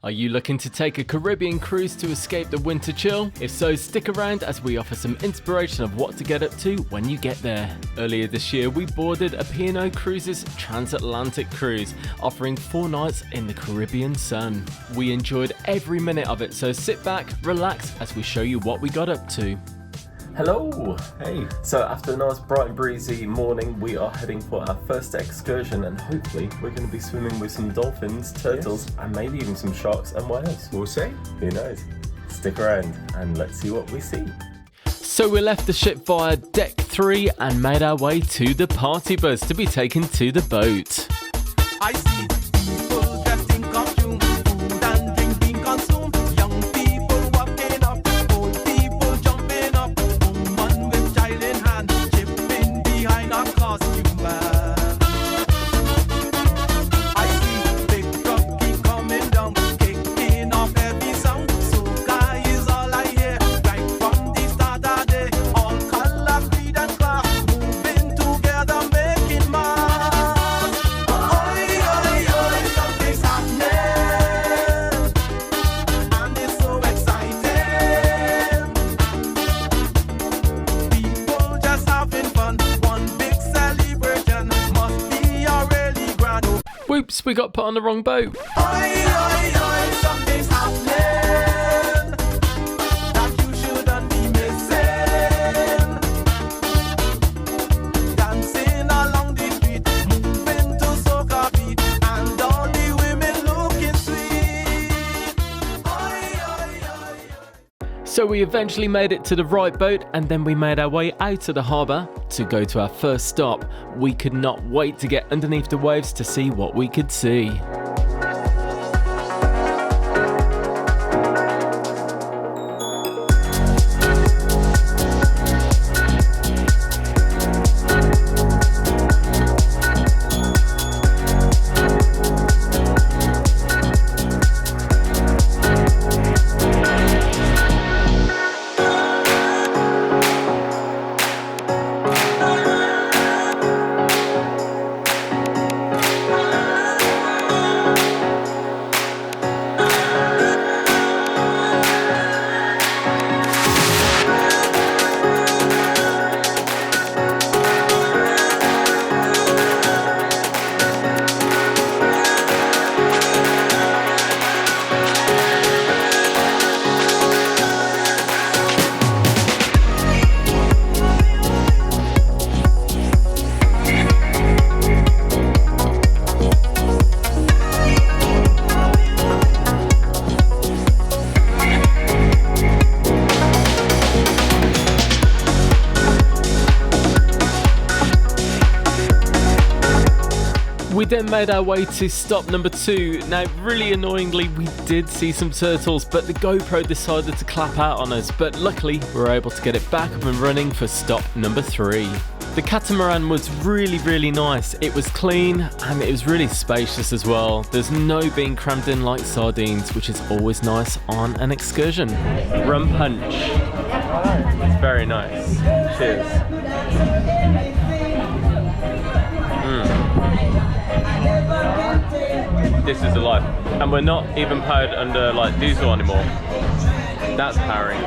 Are you looking to take a Caribbean cruise to escape the winter chill? If so, stick around as we offer some inspiration of what to get up to when you get there. Earlier this year, we boarded a P&O Cruises transatlantic cruise, offering 4 nights in the Caribbean sun. We enjoyed every minute of it, so sit back, relax as we show you what we got up to. Hello! Hey! So after a nice bright and breezy morning, we are heading for our first excursion, and hopefully we're going to be swimming with some dolphins, turtles, and maybe even some sharks and whales. We'll see. Who knows? Stick around and let's see what we see. So we left the ship via Deck 3 and made our way to the party bus to be taken to the boat. I see people dressed in costume, food and drink being consumed, young people walking up, old people jumping up, woman with child in hand, chipping behind a costume van. I see big truck keep coming down, kicking off every sound, so guy is all I hear, right from the start of day, all color, creed and class, moving together, making mark. Whoops, we got put on the wrong boat. Something's happening that you shouldn't be missing. Dancing along the street, moving to soca beat, and all the women looking sweet. So we eventually made it to the right boat, and then we made our way out of the harbour to go to our first stop. We could not wait to get underneath the waves to see what we could see. We then made our way to stop number 2. Now, really annoyingly, we did see some turtles, but the GoPro decided to clap out on us. But luckily, we were able to get it back up and running for stop number 3. The catamaran was really nice. It was clean and it was really spacious as well. There's no being crammed in like sardines, which is always nice on an excursion. Rum punch. It's very nice. Cheers. This is the life. And we're not even powered under like diesel anymore. That's powering.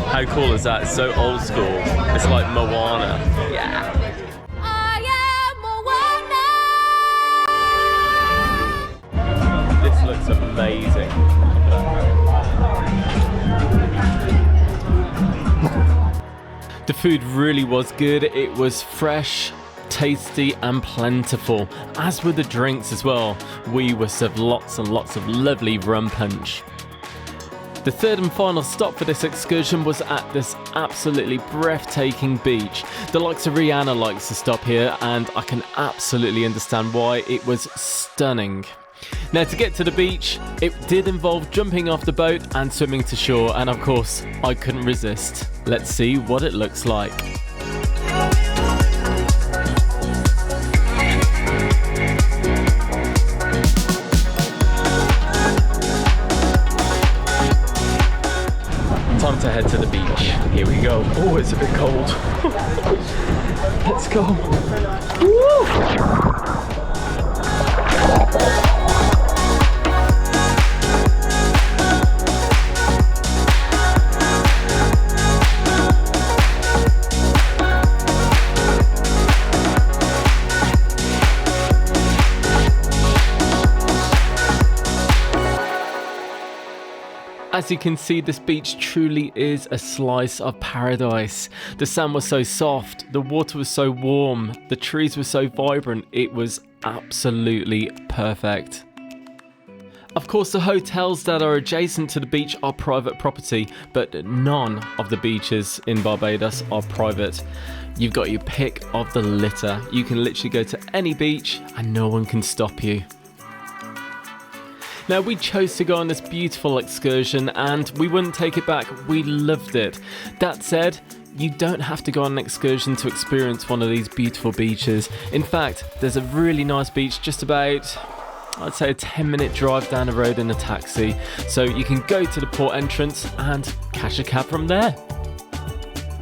How cool is that? It's so old school. It's like Moana. Yeah. I am Moana. This looks amazing. The food really was good. It was fresh, tasty and plentiful, as were the drinks as well. We were served lots and lots of lovely rum punch. The third and final stop for this excursion was at this absolutely breathtaking beach. The likes of Rihanna likes to stop here, and I can absolutely understand why. It was stunning. Now, to get to the beach, it did involve jumping off the boat and swimming to shore, and of course, I couldn't resist. Let's see what it looks like. Time to head to the beach. Here we go. Oh, it's a bit cold. Let's go. Woo! As you can see, this beach truly is a slice of paradise. The sand was so soft, the water was so warm, the trees were so vibrant, it was absolutely perfect. Of course, the hotels that are adjacent to the beach are private property, but none of the beaches in Barbados are private. You've got your pick of the litter. You can literally go to any beach and no one can stop you. Now, we chose to go on this beautiful excursion and we wouldn't take it back. We loved it. That said, you don't have to go on an excursion to experience one of these beautiful beaches. In fact, there's a really nice beach just about, I'd say, a 10-minute drive down the road in a taxi. So you can go to the port entrance and catch a cab from there.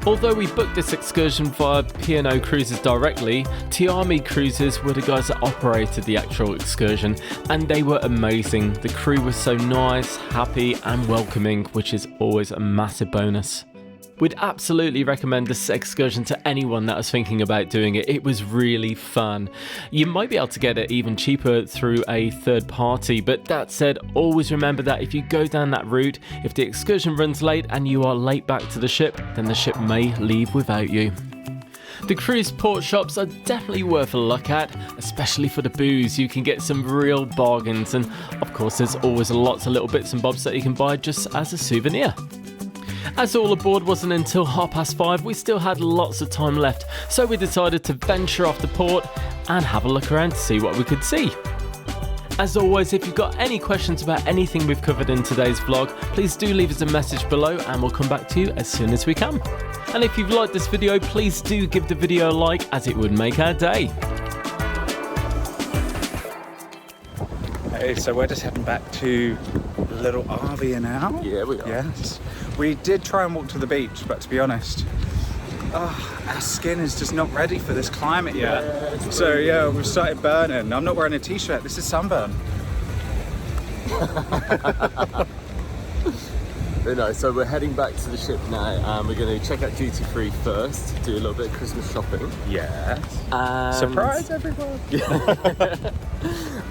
Although we booked this excursion via P&O Cruises directly, Tiami Cruises were the guys that operated the actual excursion, and they were amazing. The crew was so nice, happy and welcoming, which is always a massive bonus. We'd absolutely recommend this excursion to anyone that was thinking about doing it. It was really fun. You might be able to get it even cheaper through a third party, but that said, always remember that if you go down that route, if the excursion runs late and you are late back to the ship, then the ship may leave without you. The cruise port shops are definitely worth a look at, especially for the booze. You can get some real bargains, and of course there's always lots of little bits and bobs that you can buy just as a souvenir. As all aboard wasn't until 5:30, we still had lots of time left, so we decided to venture off the port and have a look around to see what we could see. As always, if you've got any questions about anything we've covered in today's vlog, please do leave us a message below and we'll come back to you as soon as we can. And if you've liked this video, please do give the video a like, as it would make our day. Hey, so we're just heading back to Little Arvia now. Yeah, we are. Yes. We did try and walk to the beach, but to be honest, our skin is just not ready for this climate yet. Yeah, so yeah, we've started burning. I'm not wearing a t-shirt, this is sunburn. But no, so we're heading back to the ship now and we're going to check out duty free first, do a little bit of Christmas shopping. Yes. And Surprise everyone.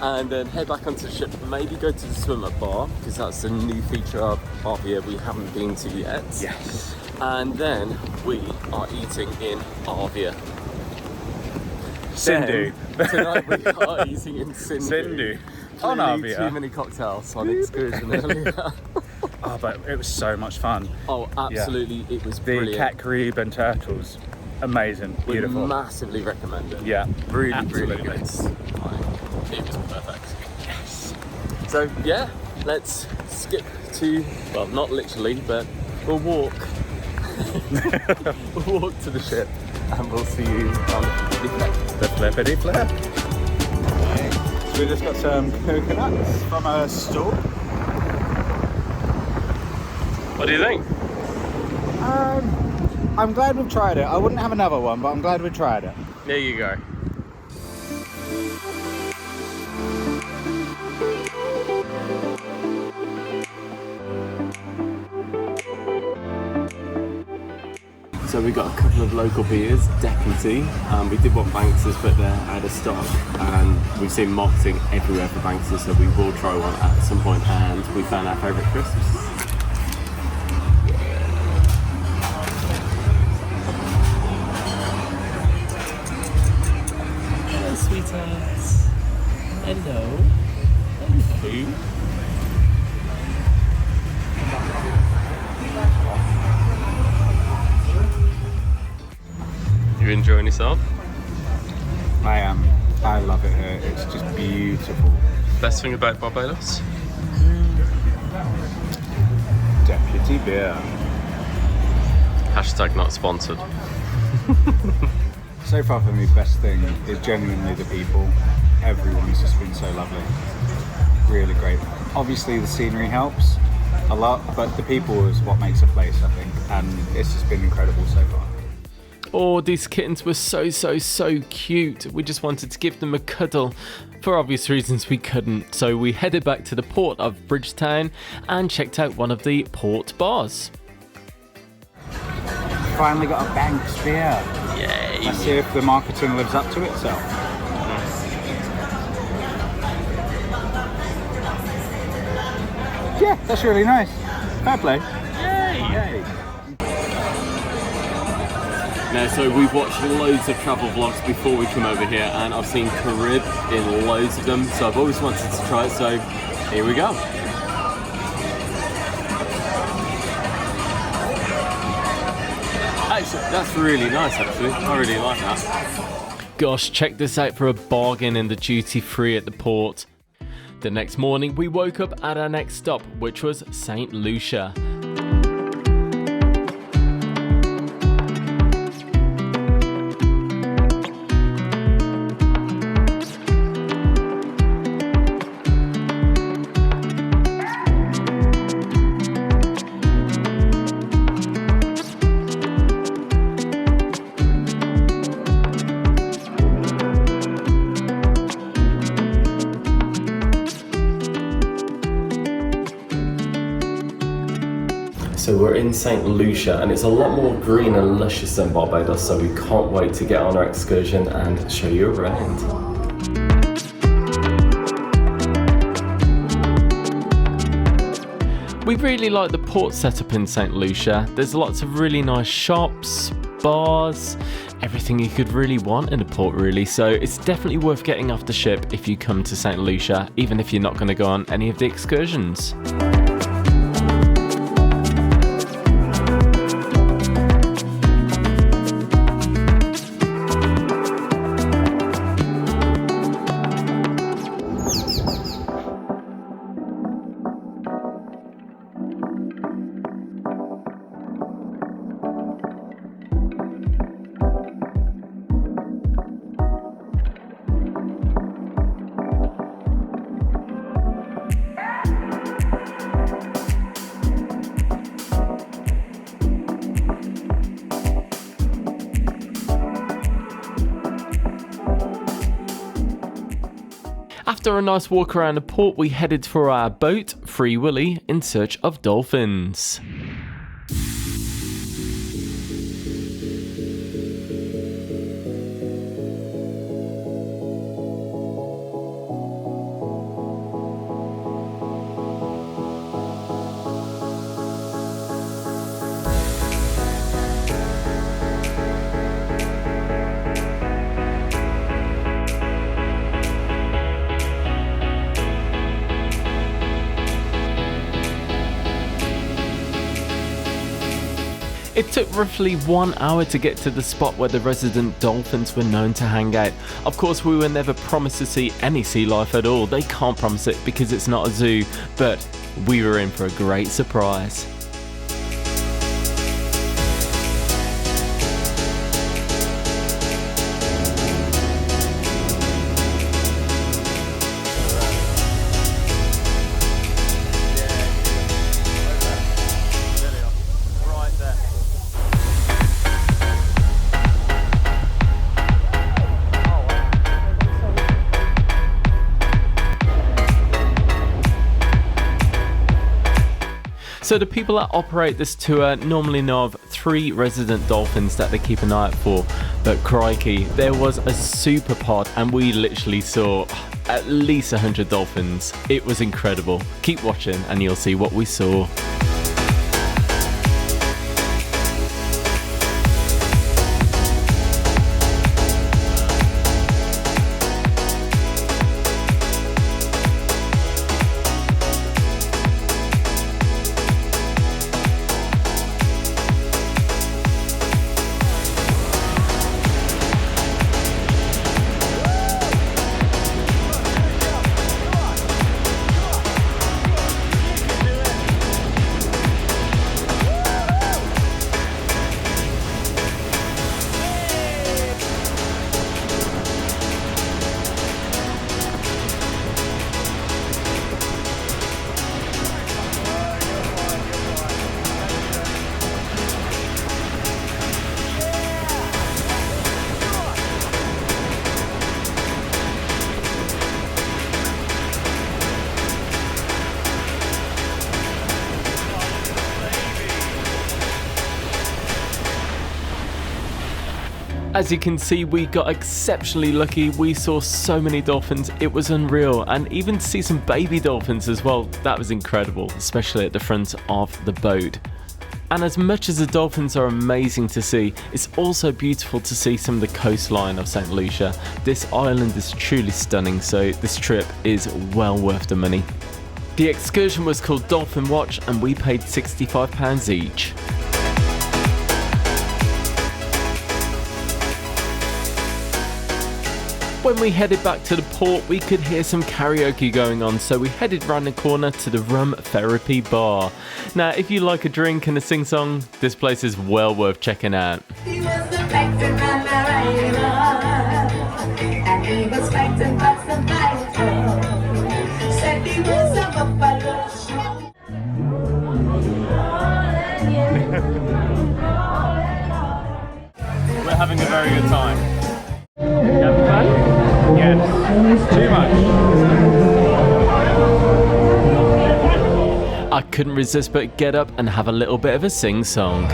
And then head back onto the ship, maybe go to the swim up bar, because that's a new feature of Arvia we haven't been to yet. Yes. And then we are eating in Arvia. Sindhu. Then, tonight we are eating in Sindhu. Sindhu. On Clearly Arvia. too many cocktails on excursion earlier. Oh, but it was so much fun. Oh, absolutely, it was The brilliant. cat Caribe and turtles, amazing, We beautiful. massively recommend it. Yeah, Really, absolutely. really good. It was perfect. Yes. So yeah, let's skip to, well, not literally, but we'll walk. We'll walk to the ship and we'll see you on The flippity flip. So we just got some coconuts from a store. What do you think? I'm glad we've tried it. I wouldn't have another one, but I'm glad we tried it. There you go. So we got a couple of local beers, Deputy. We did want Banks's, but they're out of stock, and we've seen marketing everywhere for Banks's, so we will try one at some point. And we found our favourite crisps. Hello, sweethearts. Hello. Hello. You enjoying yourself? I am. I love it here. It's just beautiful. Best thing about Barbados? Deputy beer. Hashtag not sponsored. So far for me, best thing is genuinely the people. Everyone's just been so lovely. Really great. Obviously the scenery helps a lot, but the people is what makes a place, I think. And it's just been incredible so far. Oh, these kittens were so cute. We just wanted to give them a cuddle. For obvious reasons, we couldn't. So we headed back to the port of Bridgetown and checked out one of the port bars. Finally got a Banks beer. Yay! Let's see if the marketing lives up to itself. Yeah, that's really nice. Fair play. Yay! Now, so we've watched loads of travel vlogs before we come over here, and I've seen Caribe in loads of them, so I've always wanted to try it, so here we go. Actually, that's really nice, actually. I really like that. Gosh, check this out for a bargain in the duty free at the port. The next morning, we woke up at our next stop, which was St. Lucia. So we're in St. Lucia and it's a lot more green and luscious than Barbados, so we can't wait to get on our excursion and show you around. We really like the port setup in St. Lucia. There's lots of really nice shops, bars, everything you could really want in a port really, so it's definitely worth getting off the ship if you come to St. Lucia, even if you're not going to go on any of the excursions. After a nice walk around the port, we headed for our boat, Free Willy, in search of dolphins. It took roughly 1 hour to get to the spot where the resident dolphins were known to hang out. Of course, we were never promised to see any sea life at all. They can't promise it because it's not a zoo, but we were in for a great surprise. So the people that operate this tour normally know of 3 resident dolphins that they keep an eye out for, but crikey, there was a super pod and we literally saw at least 100 dolphins. It was incredible. Keep watching and you'll see what we saw. As you can see, we got exceptionally lucky. We saw so many dolphins, it was unreal. And even to see some baby dolphins as well, that was incredible, especially at the front of the boat. And as much as the dolphins are amazing to see, it's also beautiful to see some of the coastline of St. Lucia. This island is truly stunning, so this trip is well worth the money. The excursion was called Dolphin Watch and we paid £65 each. When we headed back to the port, we could hear some karaoke going on, so we headed round the corner to the Rum Therapy Bar. Now, if you like a drink and a sing-song, this place is well worth checking out. He was affected by Mariah, and he was fighting by some fighter. Said he was a buffalo. We're having a very good time. You having fun? Yes, too much. I couldn't resist but get up and have a little bit of a sing-song.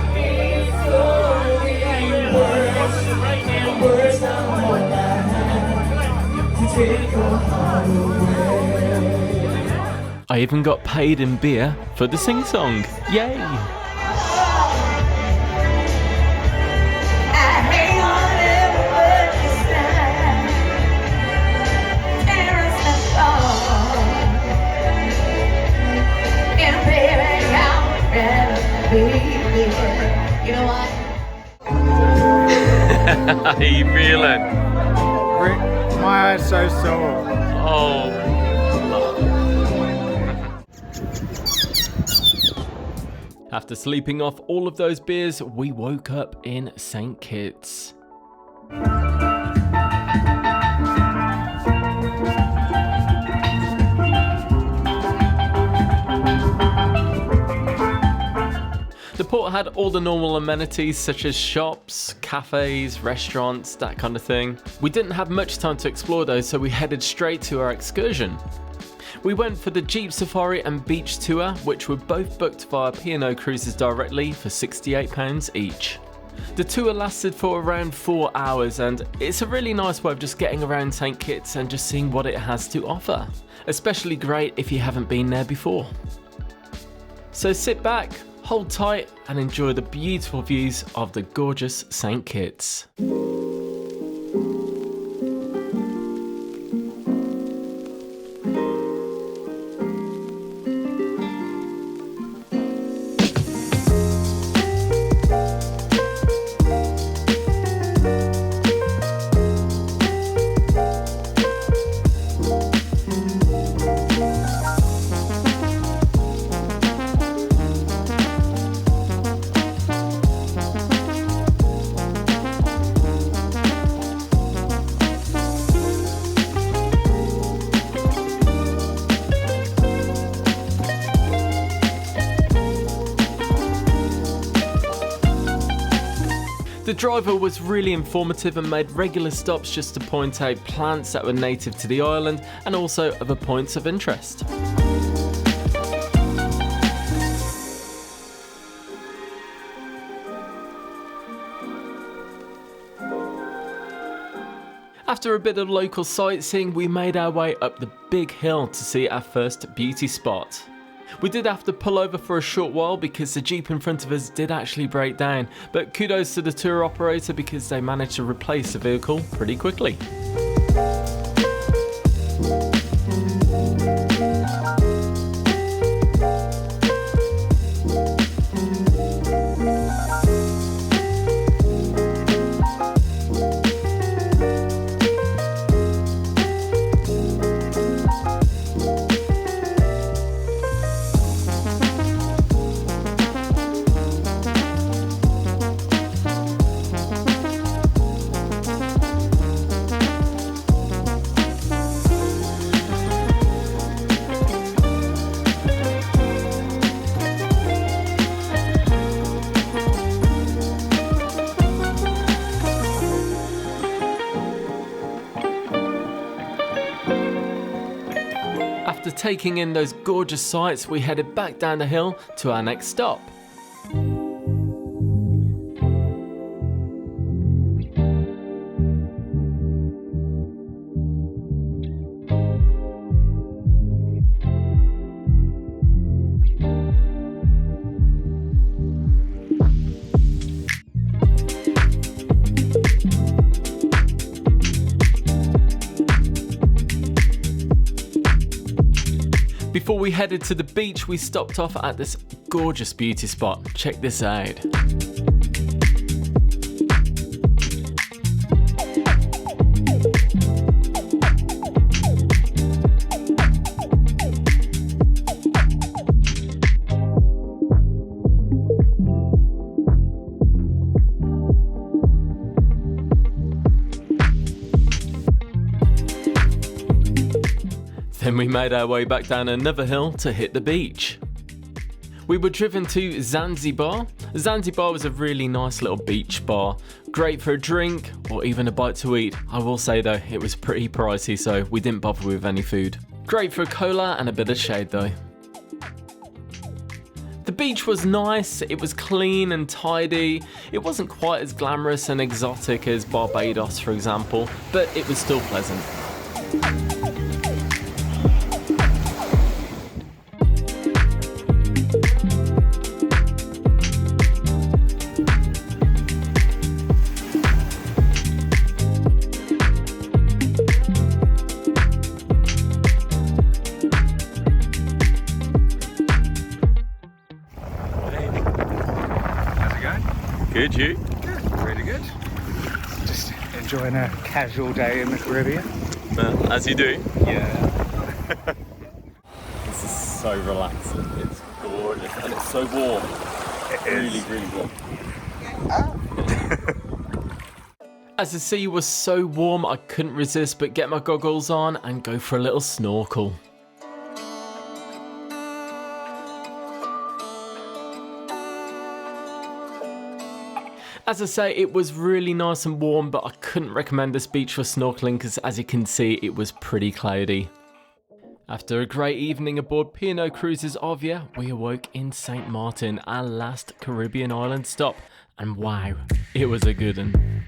I even got paid in beer for the sing-song. Yay! You know what? How you feeling? My eyes so sore. Oh. After sleeping off all of those beers, we woke up in St. Kitts. The port had all the normal amenities such as shops, cafes, restaurants, that kind of thing. We didn't have much time to explore those, so we headed straight to our excursion. We went for the Jeep Safari and Beach Tour, which were both booked via P&O Cruises directly for £68 each. The tour lasted for around 4 hours and it's a really nice way of just getting around St. Kitts and just seeing what it has to offer. Especially great if you haven't been there before. So sit back, hold tight and enjoy the beautiful views of the gorgeous St. Kitts. The driver was really informative and made regular stops just to point out plants that were native to the island and also other points of interest. After a bit of local sightseeing, we made our way up the big hill to see our first beauty spot. We did have to pull over for a short while because the Jeep in front of us did actually break down, but kudos to the tour operator because they managed to replace the vehicle pretty quickly. After taking in those gorgeous sights, we headed back down the hill to our next stop. Before we headed to the beach, we stopped off at this gorgeous beauty spot. Check this out. Then we made our way back down another hill to hit the beach. We were driven to Zanzibar. Zanzibar was a really nice little beach bar. Great for a drink or even a bite to eat. I will say though, it was pretty pricey, so we didn't bother with any food. Great for a cola and a bit of shade though. The beach was nice, it was clean and tidy. It wasn't quite as glamorous and exotic as Barbados, for example, but it was still pleasant. Good, you? Good, really good. Just enjoying a casual day in the Caribbean. Well, as you do. Yeah. This is so relaxing. It's gorgeous and it's so warm. It is. Really warm. As the sea was so warm, I couldn't resist but get my goggles on and go for a little snorkel. As I say, it was really nice and warm, but I couldn't recommend this beach for snorkeling because, as you can see, it was pretty cloudy. After a great evening aboard P&O Cruises Arvia, we awoke in St. Maarten, our last Caribbean island stop, and wow, it was a good one.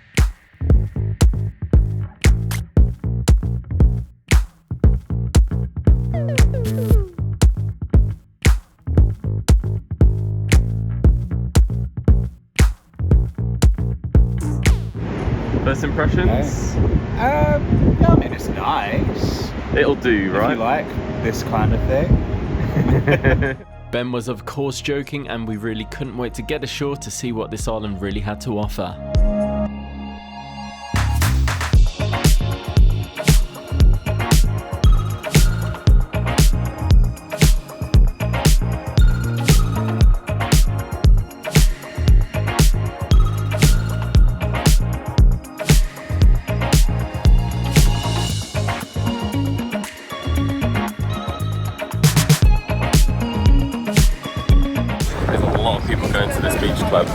First impressions? I mean, it's nice. It'll do, right? If you like this kind of thing. Ben was of course joking, and we really couldn't wait to get ashore to see what this island really had to offer. Going to this beach club.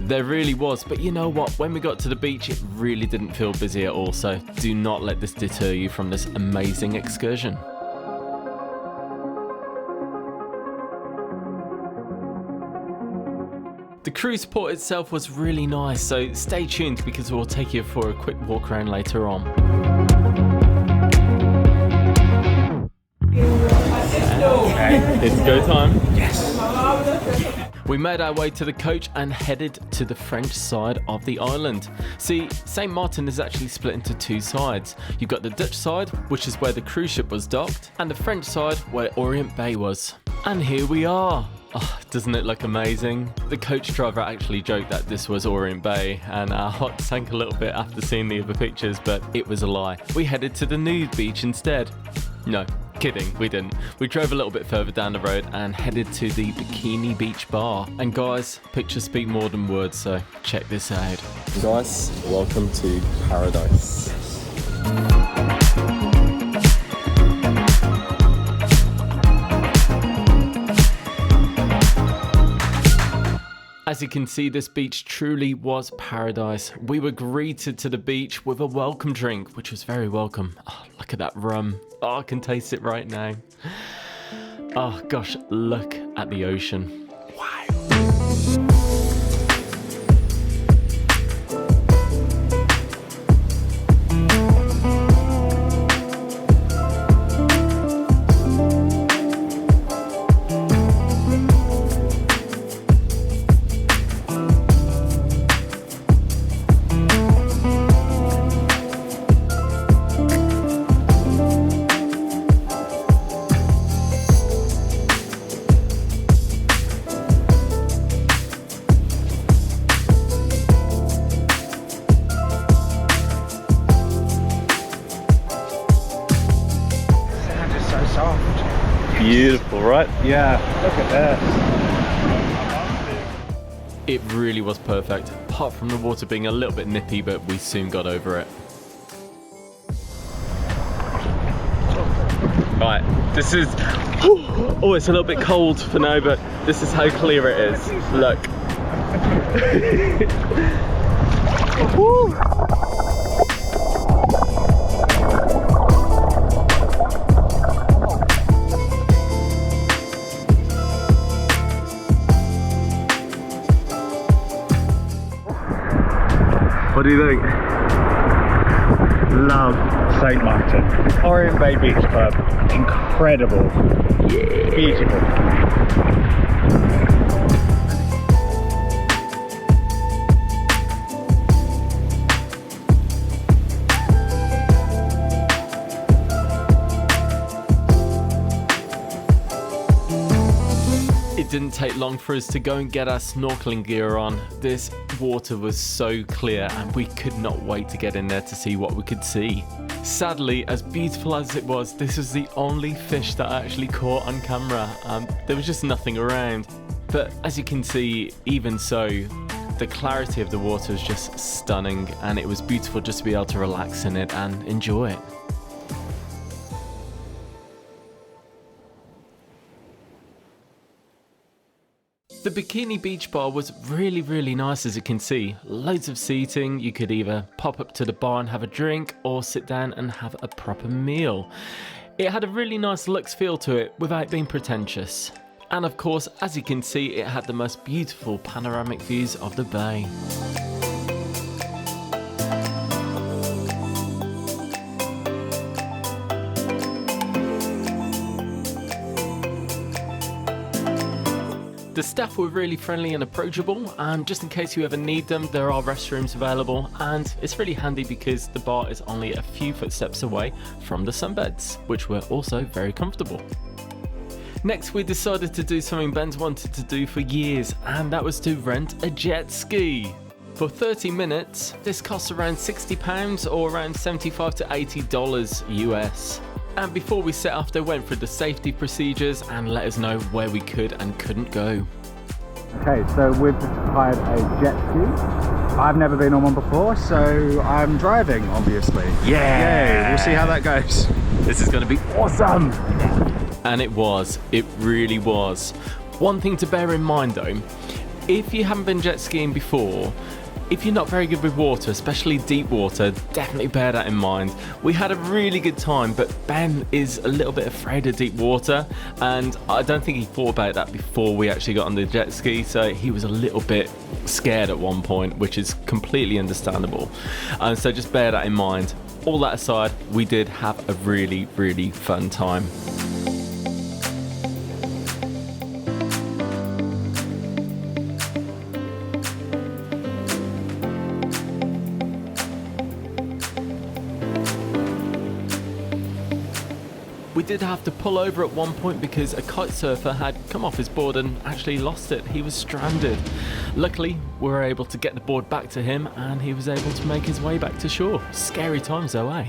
There really was, but you know what? When we got to the beach, it really didn't feel busy at all, so do not let this deter you from this amazing excursion. The cruise port itself was really nice, so stay tuned because we'll take you for a quick walk around later on. Okay, it's go time. Yes. We made our way to the coach and headed to the French side of the island. See, St. Maarten is actually split into two sides. You've got the Dutch side, which is where the cruise ship was docked, and the French side, where Orient Bay was. And here we are. Oh, doesn't it look amazing? The coach driver actually joked that this was Orient Bay, and our heart sank a little bit after seeing the other pictures, but it was a lie. We headed to the nude beach instead. No, kidding, we didn't. We drove a little bit further down the road and headed to the Bikini Beach Bar. And guys, pictures speak more than words, so check this out. Guys, welcome to paradise. As you can see, this beach truly was paradise. We were greeted to the beach with a welcome drink, which was very welcome. Oh, look at that rum. Oh, I can taste it right now. Oh gosh, look at the ocean. Wow. beautiful, right? Yeah, look at this. It really was perfect, apart from the water being a little bit nippy, but we soon got over it. Right, this is... Oh, it's a little bit cold for now, but this is how clear it is. Look. Woo. What do you think? Love St. Maarten. Orient Bay Beach Club. Incredible. Yeah. Beautiful. It didn't take long for us to go and get our snorkeling gear on. This water was so clear and we could not wait to get in there to see what we could see. Sadly, as beautiful as it was, this was the only fish that I actually caught on camera. There was just nothing around. But as you can see, even so, the clarity of the water was just stunning, and it was beautiful just to be able to relax in it and enjoy it. The Bikini Beach Bar was really nice, as you can see. Loads of seating. You could either pop up to the bar and have a drink or sit down and have a proper meal. It had a really nice luxe feel to it without being pretentious. And of course, as you can see, it had the most beautiful panoramic views of the bay. The staff were really friendly and approachable, and just in case you ever need them, there are restrooms available, and it's really handy because the bar is only a few footsteps away from the sunbeds, which were also very comfortable. Next, we decided to do something Ben's wanted to do for years, and that was to rent a jet ski. For 30 minutes, this costs around £60 or around $75 to $80 US. And before we set off, they went through the safety procedures and let us know where we could and couldn't go. Okay, so we've hired a jet ski. I've never been on one before, so I'm driving, obviously. Yeah! Yay, we'll see how that goes. This is going to be awesome! And it really was. One thing to bear in mind though, if you haven't been jet skiing before, if you're not very good with water, especially deep water, definitely bear that in mind. We had a really good time, but Ben is a little bit afraid of deep water, and I don't think he thought about that before we actually got on the jet ski, so he was a little bit scared at one point, which is completely understandable. So just bear that in mind. All that aside, we did have a really fun time. We did have to pull over at one point because a kite surfer had come off his board and actually lost it. He was stranded. Luckily, we were able to get the board back to him and he was able to make his way back to shore. Scary times though, eh?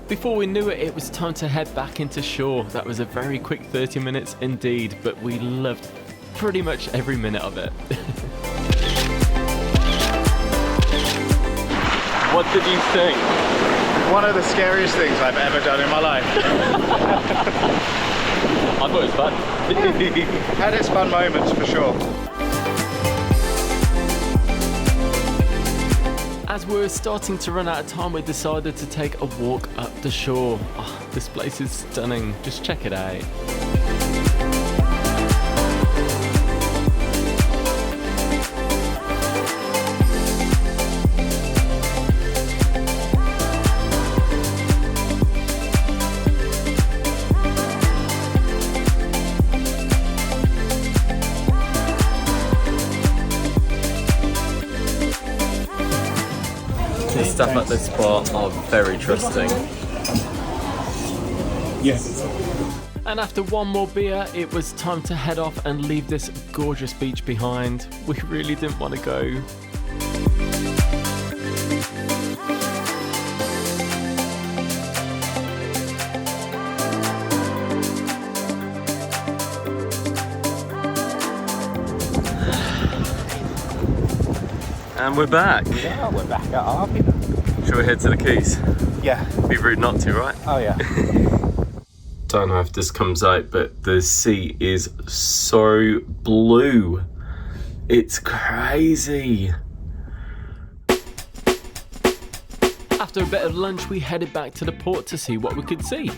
Before we knew it, it was time to head back into shore. That was a very quick 30 minutes indeed, but we loved pretty much every minute of it. What did you think? One of the scariest things I've ever done in my life. I thought it was fun. Had its fun moments for sure. As we were starting to run out of time, we decided to take a walk up the shore. Oh, this place is stunning. Just check it out. The staff at this bar are very trusting. Yes. And after one more beer, it was time to head off and leave this gorgeous beach behind. We really didn't want to go. And we're back. Yeah, we're back at Arvia. Should we head to the Keys? Yeah. Be rude not to, right? Oh yeah. Don't know if this comes out, but the sea is so blue. It's crazy. After a bit of lunch, we headed back to the port to see what we could see.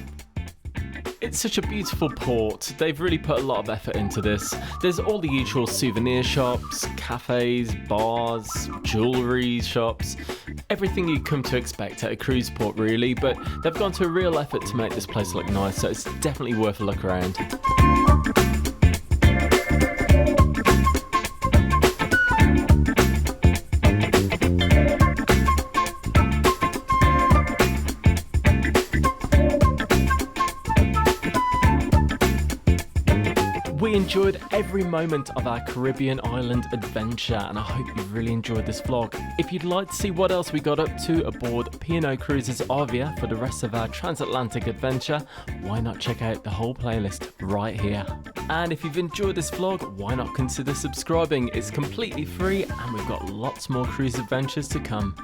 It's such a beautiful port. They've really put a lot of effort into this. There's all the usual souvenir shops, cafes, bars, jewellery shops, everything you come to expect at a cruise port really, but they've gone to a real effort to make this place look nice, so it's definitely worth a look around. We enjoyed every moment of our Caribbean island adventure, and I hope you really enjoyed this vlog. If you'd like to see what else we got up to aboard P&O Cruises Arvia for the rest of our transatlantic adventure, why not check out the whole playlist right here. And if you've enjoyed this vlog, why not consider subscribing? It's completely free and we've got lots more cruise adventures to come.